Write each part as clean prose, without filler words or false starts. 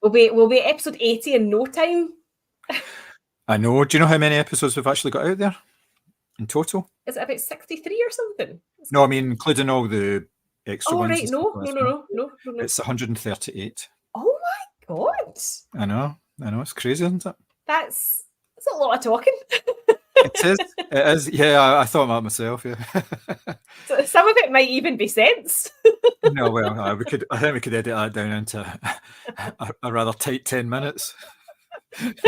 We'll be at episode 80 in no time. I know. Do you know how many episodes we've actually got out there in total? Is it about 63 or something? No, I mean including all the extra ones. Right. No. It's 138. Oh my God. I know. It's crazy, isn't it? That's a lot of talking. It is. Yeah, I thought that myself. Yeah. So some of it might even be sense. No, well, I think we could edit that down into a rather tight 10 minutes. Good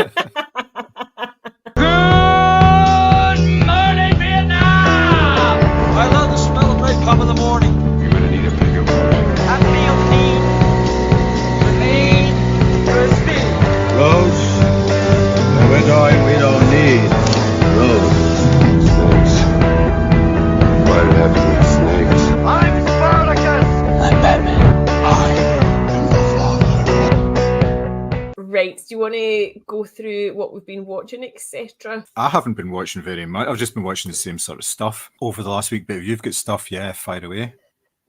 morning, Vietnam! I love the smell of napalm in the morning. You're gonna need a bigger boat. I feel the speed. Roads? Where we're going, we don't need roads. Snakes. Why did it have to be snakes? I'm Spartacus! I'm Batman. I am the Father. Right. Do you want to go through what we've been watching, etc.? I haven't been watching very much. I've just been watching the same sort of stuff over the last week. But if you've got stuff, yeah, fire away.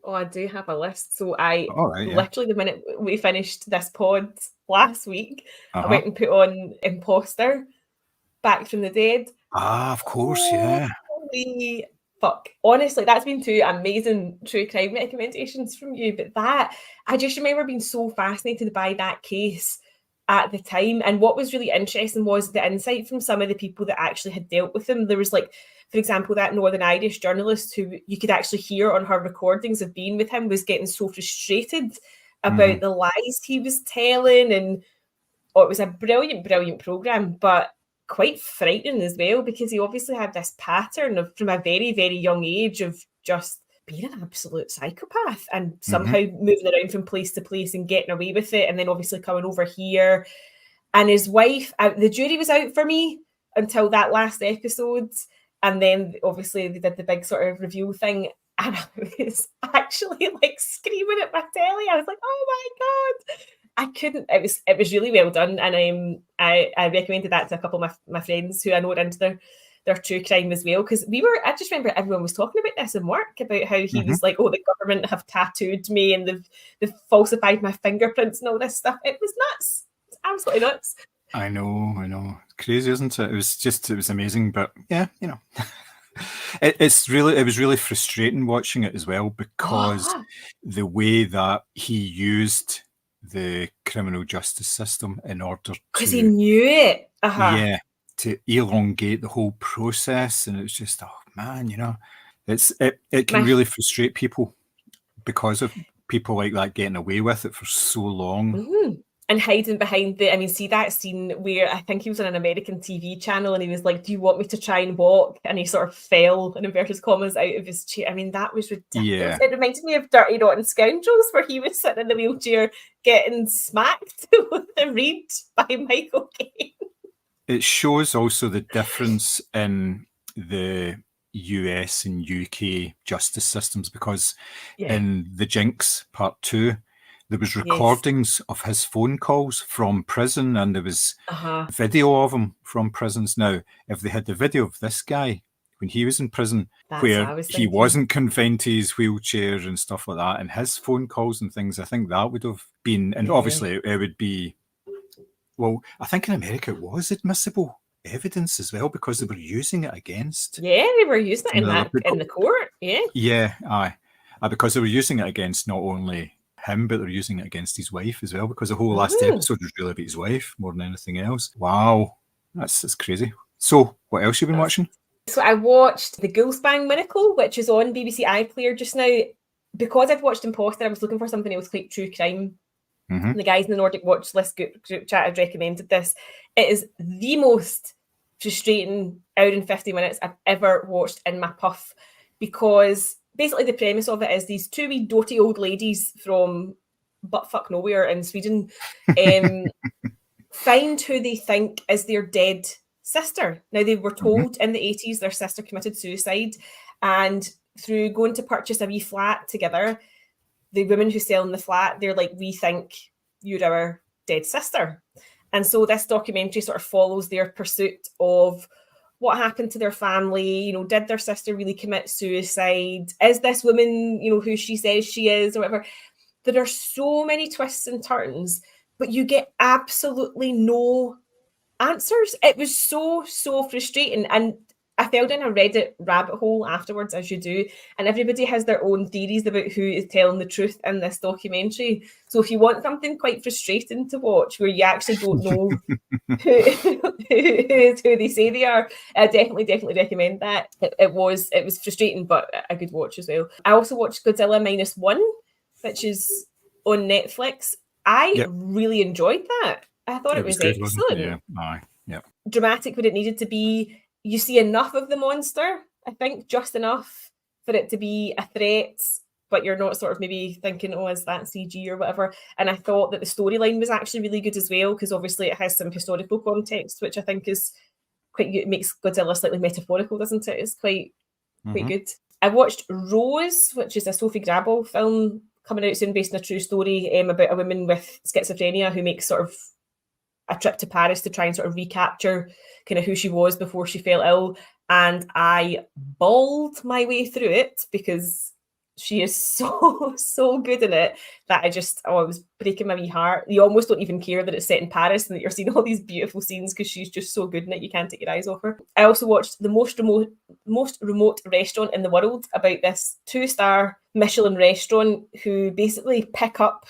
Oh, I do have a list. So literally the minute we finished this pod last week, I went and put on Imposter, Back from the Dead. Ah, of course, yeah. Holy fuck. Honestly, that's been two amazing true crime recommendations from you. But that, I just remember being so fascinated by that case at the time. And what was really interesting was the insight from some of the people that actually had dealt with him. There was like, for example, that Northern Irish journalist who you could actually hear on her recordings of being with him was getting so frustrated about the lies he was telling. And it was a brilliant program, but quite frightening as well, because he obviously had this pattern of, from a very, very young age, of just being an absolute psychopath and somehow moving around from place to place and getting away with it, and then obviously coming over here. And his wife, the jury was out for me until that last episode, and then obviously they did the big sort of reveal thing, and I was actually like screaming at my telly. I was like, oh my God, I couldn't. It was really well done, and I recommended that to a couple of my friends who I know are into their true crime as well, because I just remember everyone was talking about this in work, about how he was like, oh, the government have tattooed me and they've falsified my fingerprints and all this stuff. It was nuts. It's absolutely nuts. I know. Crazy, isn't it? It was amazing, but yeah, you know. It was really frustrating watching it as well, because the way that he used the criminal justice system in order to, because he knew it. Yeah, to elongate the whole process, and it's just, oh man, you know, it can really frustrate people because of people like that getting away with it for so long. And hiding behind see that scene where I think he was on an American TV channel and he was like, do you want me to try and walk? And he sort of fell, in inverted commas, out of his chair. I mean, that was ridiculous. Yeah. It reminded me of Dirty Rotten Scoundrels, where he was sitting in the wheelchair getting smacked with a reed by Michael Caine. It shows also the difference in the US and UK justice systems, because in The Jinx Part 2, there was recordings of his phone calls from prison, and there was video of him from prisons. Now, if they had the video of this guy when he was in prison, where he wasn't confined to his wheelchair and stuff like that, and his phone calls and things, I think that would have been, and obviously it would be, well, I think in America it was admissible evidence as well, because they were using it against. Yeah, they were using it in the court. Because they were using it against not only him, but they're using it against his wife as well, because the whole last episode was really about his wife more than anything else. Wow, that's crazy. So, what else have you been watching? So I watched The Ghoulsbang Miracle, which is on BBC iPlayer just now. Because I've watched Imposter, I was looking for something else like true crime. The guys in the Nordic Watch List group chat had recommended this. It is the most frustrating hour and 50 minutes I've ever watched in my puff, because basically the premise of it is these two wee doty old ladies from buttfuck nowhere in Sweden find who they think is their dead sister. Now, they were told in the 80s their sister committed suicide, and through going to purchase a wee flat together, the women who sell in the flat, they're like, we think you're our dead sister. And so this documentary sort of follows their pursuit of what happened to their family. You know, did their sister really commit suicide? Is this woman, you know, who she says she is, or whatever? There are so many twists and turns, but you get absolutely no answers. It was so frustrating, and I fell down a Reddit rabbit hole afterwards, as you do, and everybody has their own theories about who is telling the truth in this documentary. So if you want something quite frustrating to watch, where you actually don't know who they say they are, I definitely recommend that. It was frustrating, but a good watch as well. I also watched Godzilla -1, which is on Netflix. I really enjoyed that. I thought it was good, excellent. wasn't it? Yeah. Dramatic when it needed to be. You see enough of the monster, I think, just enough for it to be a threat, but you're not sort of maybe thinking, oh, is that CG or whatever? And I thought that the storyline was actually really good as well, because obviously it has some historical context, which I think is quite good. It makes Godzilla slightly metaphorical, doesn't it? It's quite good. I watched Rose, which is a Sophie Grabel film coming out soon based on a true story about a woman with schizophrenia who makes sort of a trip to Paris to try and sort of recapture kind of who she was before she fell ill. And I bawled my way through it because she is so good in it that it was breaking my wee heart. You almost don't even care that it's set in Paris and that you're seeing all these beautiful scenes because she's just so good in it. You can't take your eyes off her. I also watched The Most Remote Restaurant in the World, about this 2-star Michelin restaurant who basically pick up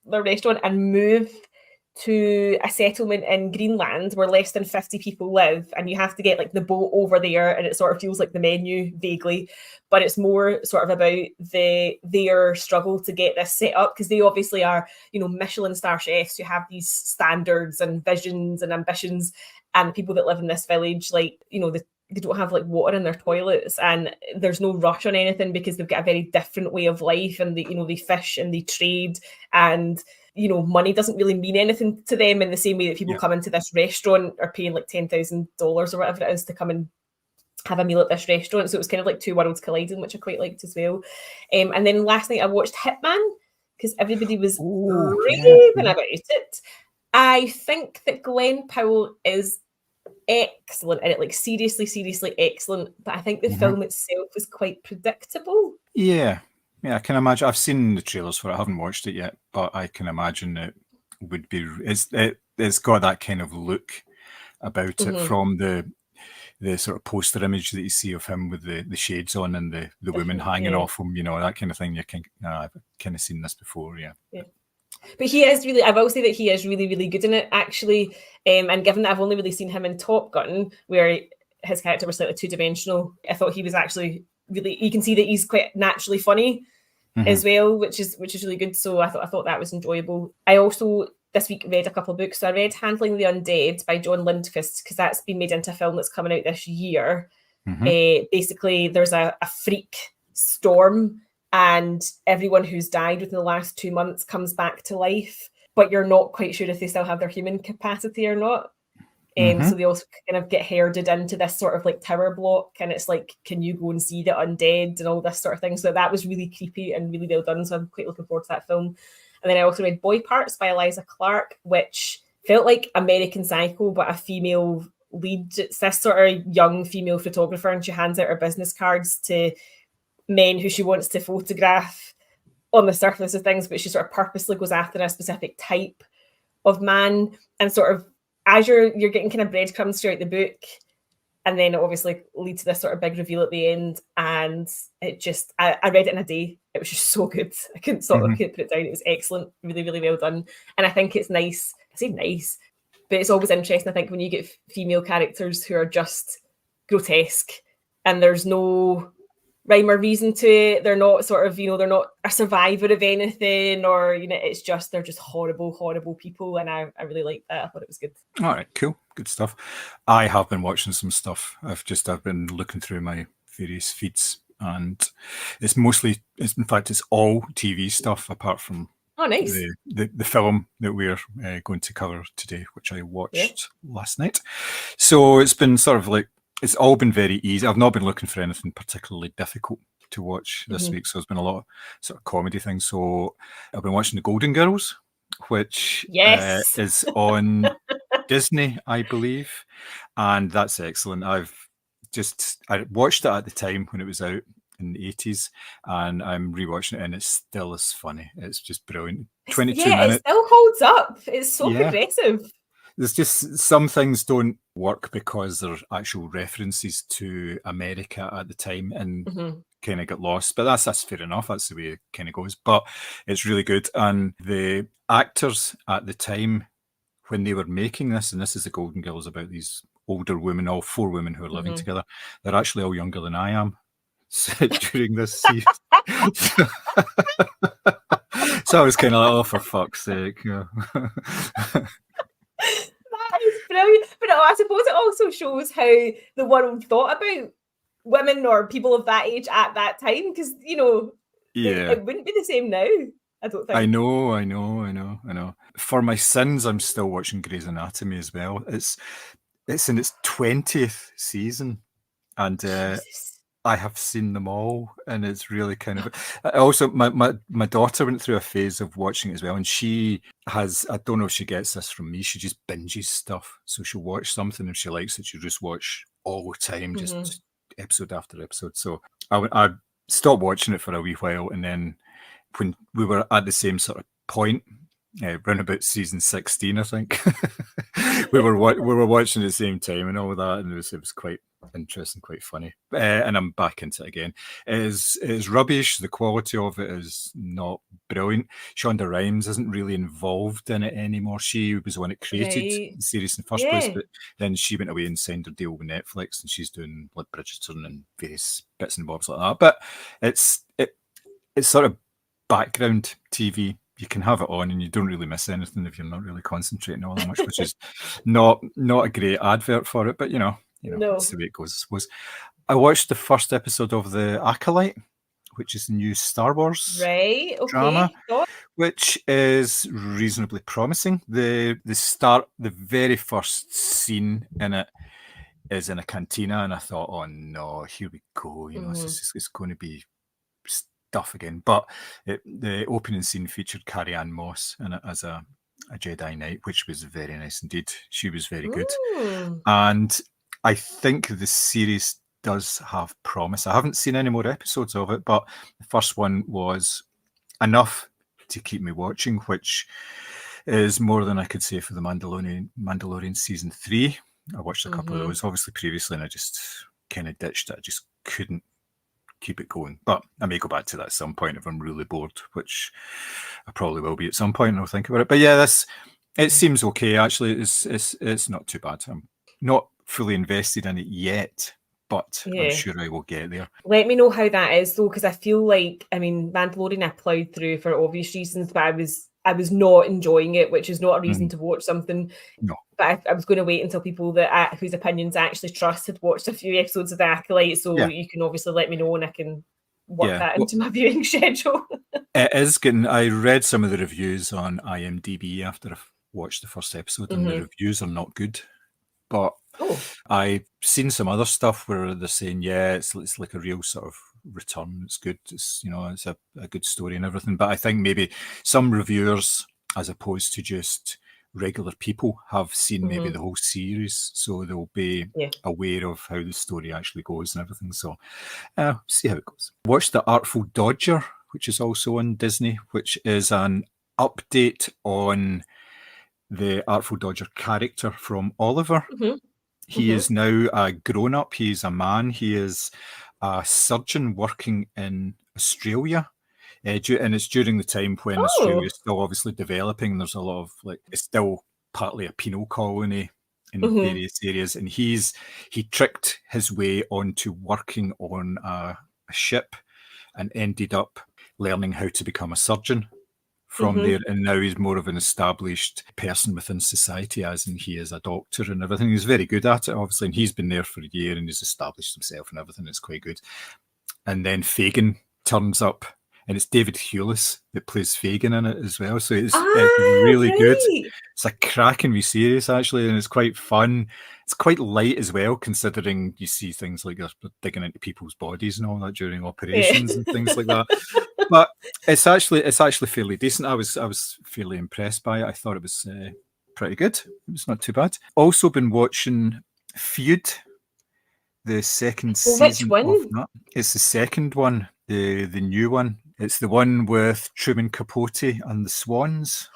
their restaurant and move to a settlement in Greenland where less than 50 people live, and you have to get like the boat over there, and it sort of feels like The Menu vaguely, but it's more sort of about their struggle to get this set up, because they obviously are, Michelin star chefs who have these standards and visions and ambitions, and the people that live in this village, like, they don't have like water in their toilets, and there's no rush on anything because they've got a very different way of life, and they fish and they trade, and money doesn't really mean anything to them in the same way that people come into this restaurant are paying like $10,000 or whatever it is to come and have a meal at this restaurant. So it was kind of like two worlds colliding, which I quite liked as well. And then last night I watched Hitman because everybody was raving about it. I think that Glenn Powell is excellent in it, like seriously excellent. But I think the film itself was quite predictable. Yeah, I can imagine. I've seen the trailers for it. I haven't watched it yet, but I can imagine it would be. It's got that kind of look about it from the sort of poster image that you see of him with the shades on and the women hanging off him. That kind of thing. I've kind of seen this before. Yeah. But he is really, I will say that he is really, really good in it, actually. And given that I've only really seen him in Top Gun, where his character was slightly two-dimensional, I thought he was actually really, you can see that he's quite naturally funny as well, which is really good. So I thought that was enjoyable. I also this week read a couple of books. So I read Handling the Undead by John Lindquist, because that's been made into a film that's coming out this year. Basically, there's a freak storm, and everyone who's died within the last 2 months comes back to life, but you're not quite sure if they still have their human capacity or not. So they also kind of get herded into this sort of like tower block, and it's like, can you go and see the undead and all this sort of thing? So that was really creepy and really well done. So I'm quite looking forward to that film. And then I also read Boy Parts by Eliza Clark, which felt like American Psycho, but a female lead. It's this sort of young female photographer, and she hands out her business cards to men who she wants to photograph on the surface of things, but she sort of purposely goes after a specific type of man, and sort of as you're getting kind of breadcrumbs throughout the book, and then it obviously leads to this sort of big reveal at the end. And it just, I read it in a day. It was just so good. I couldn't stop. I couldn't put it down. It was excellent. Really, really well done. And I think it's nice. I say nice, but it's always interesting, I think, when you get female characters who are just grotesque and there's no rhyme or reason to it. They're not sort of, they're not a survivor of anything, or, it's just, they're just horrible people. And I really liked that. I thought it was good. All right, cool. Good stuff. I have been watching some stuff. I've been looking through my various feeds, and it's all TV stuff apart from nice. the film that we're going to cover today, which I watched last night. So it's been sort of like, it's all been very easy. I've not been looking for anything particularly difficult to watch this week. So there's been a lot of sort of comedy things. So I've been watching The Golden Girls, which is on Disney, I believe. And that's excellent. I watched it at the time when it was out, in the 80s, and I'm rewatching it, and it's still as funny. It's just brilliant. It 22 minutes. still holds up. It's so Yeah. progressive. There's just some things don't work because they're actual references to America at the time and kind of get lost. But that's fair enough. That's the way it kind of goes. But it's really good. And the actors at the time, when they were making this, and this is the Golden Girls about these older women, all 4 women who are living together, they're actually all younger than I am during this season. So I was kind of like, oh, for fuck's sake. Yeah. That is brilliant. But I suppose it also shows how the world thought about women or people of that age at that time, because, it wouldn't be the same now, I don't think. I know. For my sins, I'm still watching Grey's Anatomy as well. It's in its 20th season, and I have seen them all, and it's really kind of... Also, my daughter went through a phase of watching it as well, and she has... I don't know if she gets this from me, she just binges stuff. So she'll watch something, if she likes it, she'll just watch all the time, just episode after episode. So I stopped watching it for a wee while, and then when we were at the same sort of point, around about season 16, I think, we were watching at the same time and all that, and it was quite interesting, quite funny. And I'm back into it again. It is rubbish. The quality of it is not brilliant. Shonda Rhimes isn't really involved in it anymore. She was the one that created the series in the first place, but then she went away and signed her deal with Netflix, and she's doing like Bridgerton and various bits and bobs like that. But it's sort of background TV. You can have it on and you don't really miss anything if you're not really concentrating all that much, which is not a great advert for it, but no. That's the way it goes, I suppose. I watched the first episode of The Acolyte, which is the new Star Wars drama, which is reasonably promising. The very first scene in it is in a cantina, and I thought, oh no, here we go. It's going to be stuff again. But the opening scene featured Carrie-Anne Moss in it as a Jedi Knight, which was very nice indeed. She was very good. And I think the series does have promise. I haven't seen any more episodes of it, but the first one was enough to keep me watching, which is more than I could say for the Mandalorian season 3. I watched a couple of those, obviously, previously, and I just kind of ditched it. I just couldn't keep it going. But I may go back to that at some point if I'm really bored, which I probably will be at some point, and I'll think about it. But yeah, it seems okay, actually. It's not too bad. I'm not fully invested in it yet, but I'm sure I will get there. Let me know how that is, though, because I feel like, Mandalorian I ploughed through for obvious reasons, but I was not enjoying it, which is not a reason to watch something. No. But I was going to wait until people whose opinions I actually trust had watched a few episodes of The Acolyte, so you can obviously let me know and I can work that into my viewing schedule. It is getting... I read some of the reviews on IMDb after I've watched the first episode, and the reviews are not good. But I've seen some other stuff where they're saying, it's like a real sort of return. It's good. It's it's a good story and everything. But I think maybe some reviewers, as opposed to just regular people, have seen maybe the whole series, so they'll be aware of how the story actually goes and everything. So see how it goes. Watch The Artful Dodger, which is also on Disney, which is an update on the Artful Dodger character from Oliver. He is now a grown-up. He's a man. He is a surgeon working in Australia. And it's during the time when Australia is still obviously developing. There's a lot of, it's still partly a penal colony in various areas. And he tricked his way onto working on a ship and ended up learning how to become a surgeon from there, and now he's more of an established person within society, as in he is a doctor and everything. He's very good at it, obviously, and he's been there for a year and he's established himself and everything. It's quite good. And then Fagin turns up, and it's David Hewlett that plays Fagin in it as well. So it's really good. It's a cracking wee series, actually, and it's quite fun. It's quite light as well, considering you see things like they're digging into people's bodies and all that during operations and things like that. But it's actually fairly decent. I was fairly impressed by it. I thought it was pretty good. It was not too bad. Also been watching Feud, the second Well, which season one? of that. It's the second one, the new one. It's the one with Truman Capote and the Swans.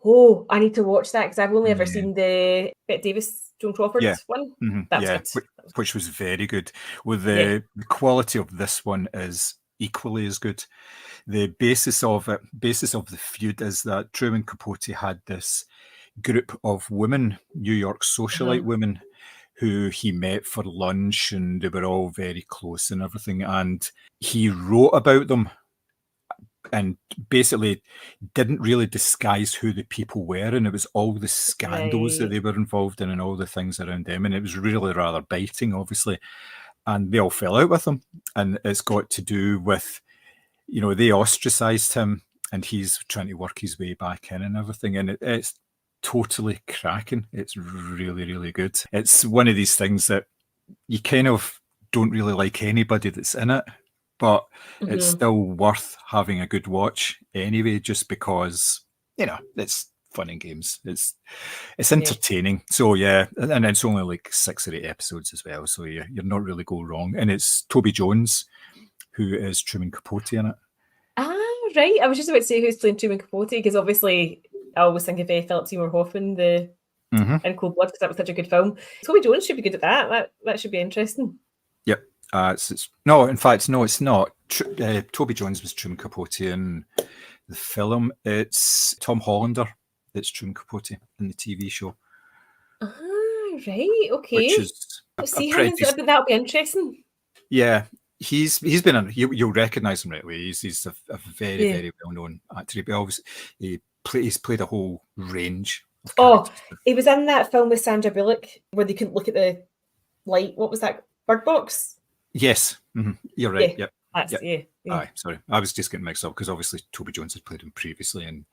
Oh, I need to watch that because I've only ever Yeah. seen the Bette Davis, Joan Crawford Yeah. one. Mm-hmm. That was Yeah, good. which was very good. Well, the quality of this one is equally as good. The basis of the feud is that Truman Capote had this group of women, New York socialite women, who he met for lunch, and they were all very close and everything. And he wrote about them and basically didn't really disguise who the people were, and it was all the scandals that they were involved in and all the things around them, and it was really rather biting, obviously. And they all fell out with him, and it's got to do with, you know, they ostracized him, and he's trying to work his way back in and everything, and it's totally cracking. It's really, really good. It's one of these things that you kind of don't really like anybody that's in it, but it's still worth having a good watch anyway, just because, you know, it's fun and games. It's entertaining. So yeah, and it's only like 6 or 8 episodes as well, so you're not really go wrong. And it's Toby Jones who is Truman Capote in it. Ah, right. I was just about to say who's playing Truman Capote, because obviously I always think of Philip Seymour Hoffman, in Cold Blood, because that was such a good film. Toby Jones should be good at that. That should be interesting. Yep. No, in fact, no, it's not. Toby Jones was Truman Capote in the film. It's Tom Hollander that's Truman Capote in the TV show. Ah, right. Okay. Which is see him, that'll be interesting. Yeah. He's been in. You'll recognise him right away. He's a very very well known actor. But he's played a whole range of characters. He was in that film with Sandra Bullock where they couldn't look at the light. What was that? Bird Box. Yes, you're right. Yeah, yep. Aye, sorry, I was just getting mixed up because obviously Toby Jones had played him previously,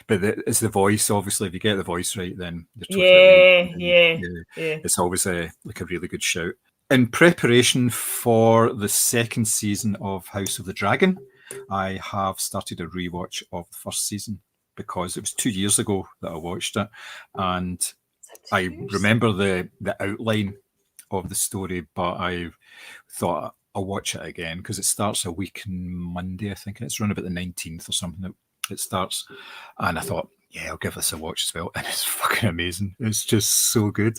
but it's the voice. Obviously, if you get the voice right, then you're totally right. It's always like a really good shout. In preparation for the second season of House of the Dragon, I have started a rewatch of the first season because it was 2 years ago that I watched it, and I remember the outline of the story, but I thought I'll watch it again because it starts a week on Monday. I think it's around about the 19th or something. It starts, and I thought, yeah, I'll give this a watch as well, and it's fucking amazing. It's just so good.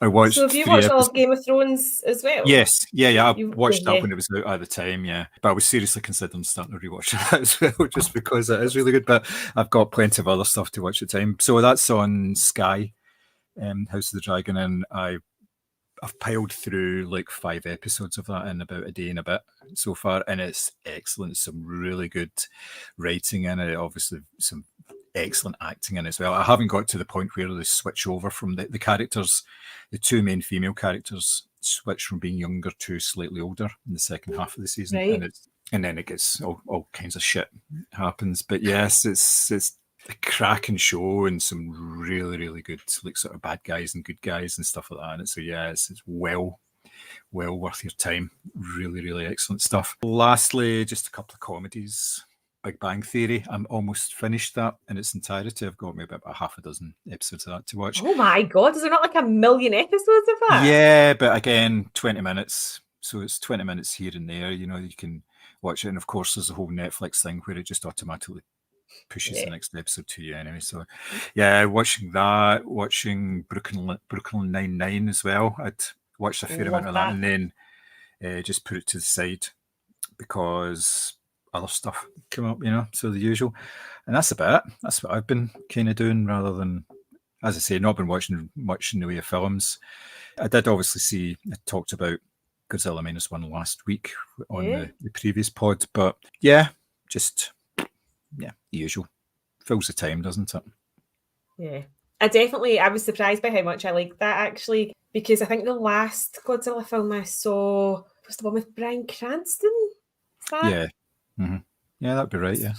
I watched. So have you watched all of Game of Thrones as well? Yes, yeah. I watched that when it was out at the time, yeah. But I was seriously considering starting to rewatch that as well, just because it is really good. But I've got plenty of other stuff to watch at the time. So that's on Sky, House of the Dragon, and I've piled through like 5 episodes of that in about a day and a bit so far, and it's excellent. Some really good writing in it, obviously some excellent acting in it as well. I haven't got to the point where they switch over from the characters. The 2 main female characters switch from being younger to slightly older in the second half of the season, right. and then it gets all kinds of shit happens. But yes, it's a cracking show and some really really good like sort of bad guys and good guys and stuff like that. And so yeah, it's well worth your time. Really really excellent stuff. Lastly, just a couple of comedies. Big Bang Theory. I'm almost finished that in its entirety. I've got maybe about half a dozen episodes of that to watch. Oh my god, is there not like a million episodes of that? Yeah, but again, 20 minutes. So it's 20 minutes here and there. You know, you can watch it. And of course, there's a whole Netflix thing where it just automatically pushes the next episode to you anyway. So yeah, watching that, watching Brooklyn Nine-Nine as well. I'd watched a fair amount of that and then just put it to the side because other stuff come up, you know, so the usual. And that's about it. That's what I've been kind of doing, rather than, as I say, not been watching much in the way of films. I did obviously see, I talked about Godzilla -1 last week on the previous pod, but yeah, just, the usual. Fills the time, doesn't it? Yeah. I was surprised by how much I liked that, actually, because I think the last Godzilla film I saw was the one with Bryan Cranston. Yeah. Mm-hmm. Yeah, that'd be right, yeah.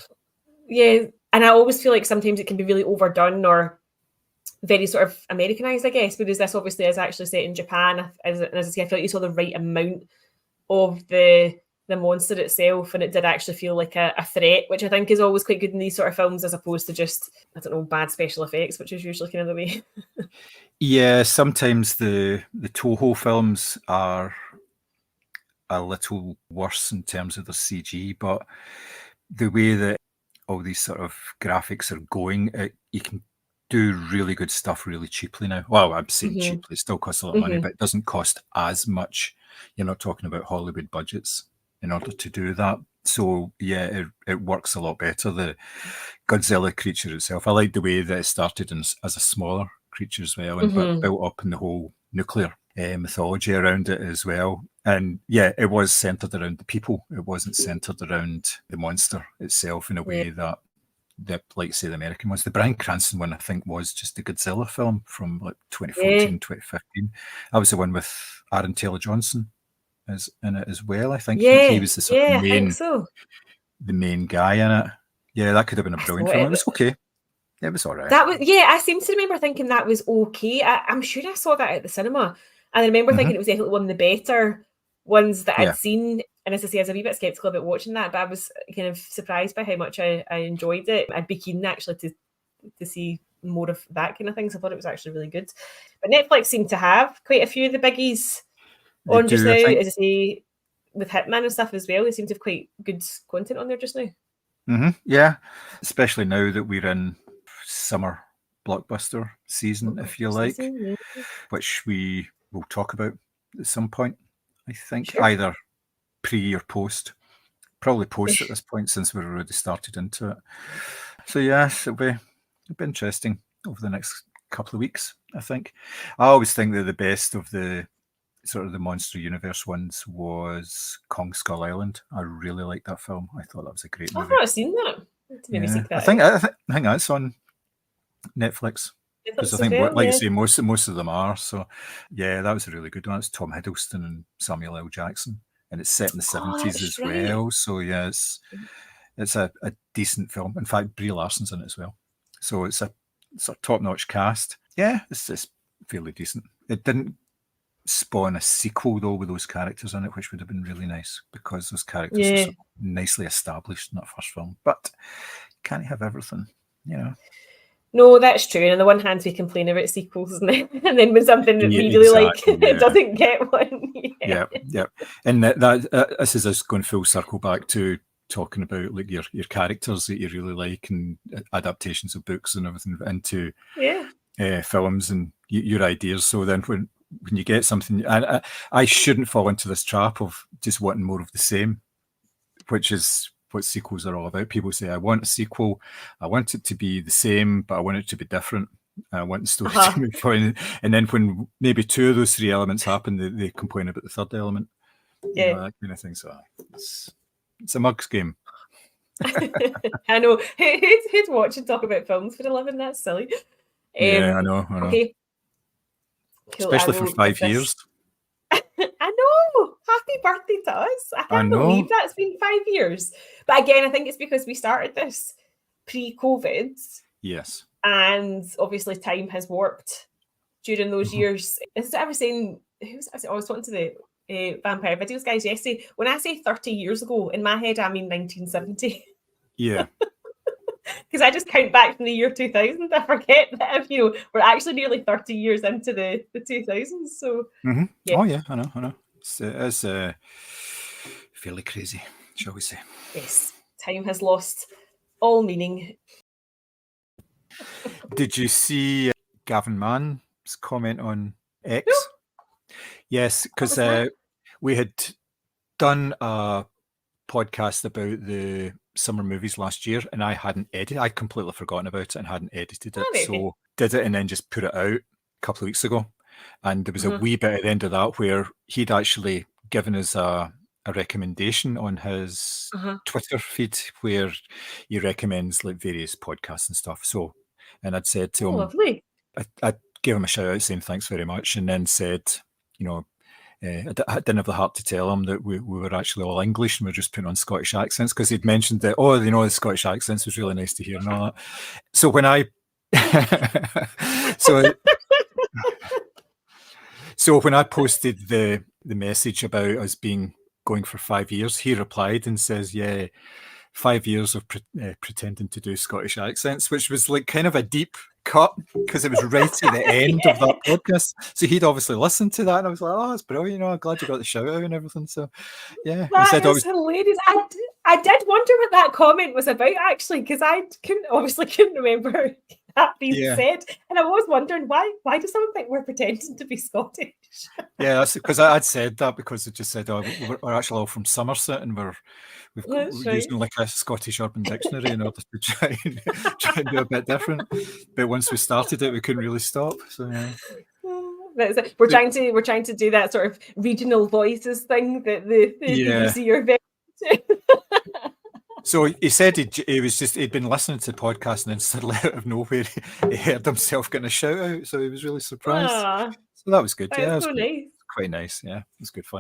Yeah, and I always feel like sometimes it can be really overdone or very sort of Americanized, I guess, because this obviously is actually set in Japan. As I say, I feel like you saw the right amount of the monster itself, and it did actually feel like a threat, which I think is always quite good in these sort of films, as opposed to just, I don't know, bad special effects, which is usually kind of the way. Yeah, sometimes the Toho films are a little worse in terms of the CG, but the way that all these sort of graphics are going, you can do really good stuff really cheaply now. Well, I'm saying cheaply, it still costs a lot of money, but it doesn't cost as much. You're not talking about Hollywood budgets in order to do that. So yeah, it works a lot better. The Godzilla creature itself, I like the way that it started as a smaller creature as well, and but built up in the whole nuclear mythology around it as well. And yeah, it was centered around the people. It wasn't centered around the monster itself in a way that like say the American ones. The Bryan Cranston one, I think, was just the Godzilla film from like 2014, 2015. That was the one with Aaron Taylor Johnson is in it as well. I think he was the sort of the main guy in it. Yeah, that could have been a brilliant film. It was okay. It was all right. That was, yeah, I seem to remember thinking that was okay. I'm sure I saw that at the cinema. And I remember thinking it was definitely one of the better ones that I'd seen. And as I say, I was a wee bit sceptical about watching that, but I was kind of surprised by how much I enjoyed it. I'd be keen actually to see more of that kind of thing. So I thought it was actually really good. But Netflix seemed to have quite a few of the biggies on just now, as I say, with Hitman and stuff as well. They seem to have quite good content on there just now. Yeah, especially now that we're in summer blockbuster season, if you like, which we will talk about at some point, I think, either pre or post. Probably post at this point since we've already started into it. So yes, it'll be interesting over the next couple of weeks, I think. I always think that the best of the sort of the Monster Universe ones was Kong Skull Island. I really liked that film. I thought that was a great movie. I've not seen that. Maybe seek that I think that's on Netflix. Because I think, like you say, most of them are. So, yeah, that was a really good one. It's Tom Hiddleston and Samuel L. Jackson, and it's set in the 70s as well. So, yeah, it's a decent film. In fact, Brie Larson's in it as well. So it's a top-notch cast. Yeah, it's fairly decent. It didn't spawn a sequel though with those characters in it, which would have been really nice because those characters are so nicely established in that first film. But you can't have everything, you know. No, that's true. And on the one hand, we complain about sequels, and then when something that we really like, it doesn't get one. Yeah. And that this is us going full circle back to talking about like your characters that you really like and adaptations of books and everything into films and your ideas. So then when you get something, and I shouldn't fall into this trap of just wanting more of the same, which is what sequels are all about. People say, I want a sequel, I want it to be the same, but I want it to be different. I want the story to be fun. And then when maybe two of those three elements happen, they complain about the third element. You know, that kind of thing. So it's a mugs game. I know. Who'd watch and talk about films for a living? That's silly. I know. Okay. Cool. Especially for 5 years. I know. Happy birthday to us. I can't believe that's been 5 years. But again, I think it's because we started this pre-COVID. Yes. And obviously time has warped during those years. Is I was saying, I was talking to the Vampire Videos guys yesterday. When I say 30 years ago, in my head, I mean 1970. Yeah. Because I just count back from the year 2000. I forget that we're actually nearly 30 years into the 2000s. So yeah. Oh yeah, I know. It's fairly crazy, shall we say? Yes, time has lost all meaning. Did you see Gavin Mann's comment on X? No. Yes, because we had done a podcast about the summer movies last year, and I hadn't edited. I'd completely forgotten about it and hadn't edited it. So did it and then just put it out a couple of weeks ago. And there was a wee bit at the end of that where he'd actually given us a recommendation on his Twitter feed where he recommends like various podcasts and stuff. So, and I'd said to him, lovely. I gave him a shout out saying thanks very much, and then said, I didn't have the heart to tell him that we were actually all English and we were just putting on Scottish accents because he'd mentioned that, the Scottish accents was really nice to hear and all that. So when I so when I posted the message about us going for 5 years, he replied and says, yeah, 5 years of pretending to do Scottish accents, which was like kind of a deep cut because it was right at the end of that podcast. So he'd obviously listened to that, and I was like, "Oh, that's brilliant! I'm glad you got the shout out and everything." So, yeah, that he said, is hilarious. I did wonder what that comment was about actually, because I couldn't remember that being said, and I was wondering why does someone think we're pretending to be Scottish? Yeah, that's because I'd said that because it just said, "Oh, we're actually all from Somerset, and we're using like a Scottish Urban Dictionary in order to try and do a bit different." But once we started it, we couldn't really stop. So yeah. We're trying to do that sort of regional voices thing that the BBC are very. So he said he'd been listening to the podcast, and then suddenly out of nowhere he heard himself getting a shout out. So he was really surprised. So that was good. That was so nice. Quite nice. Yeah, it was good fun.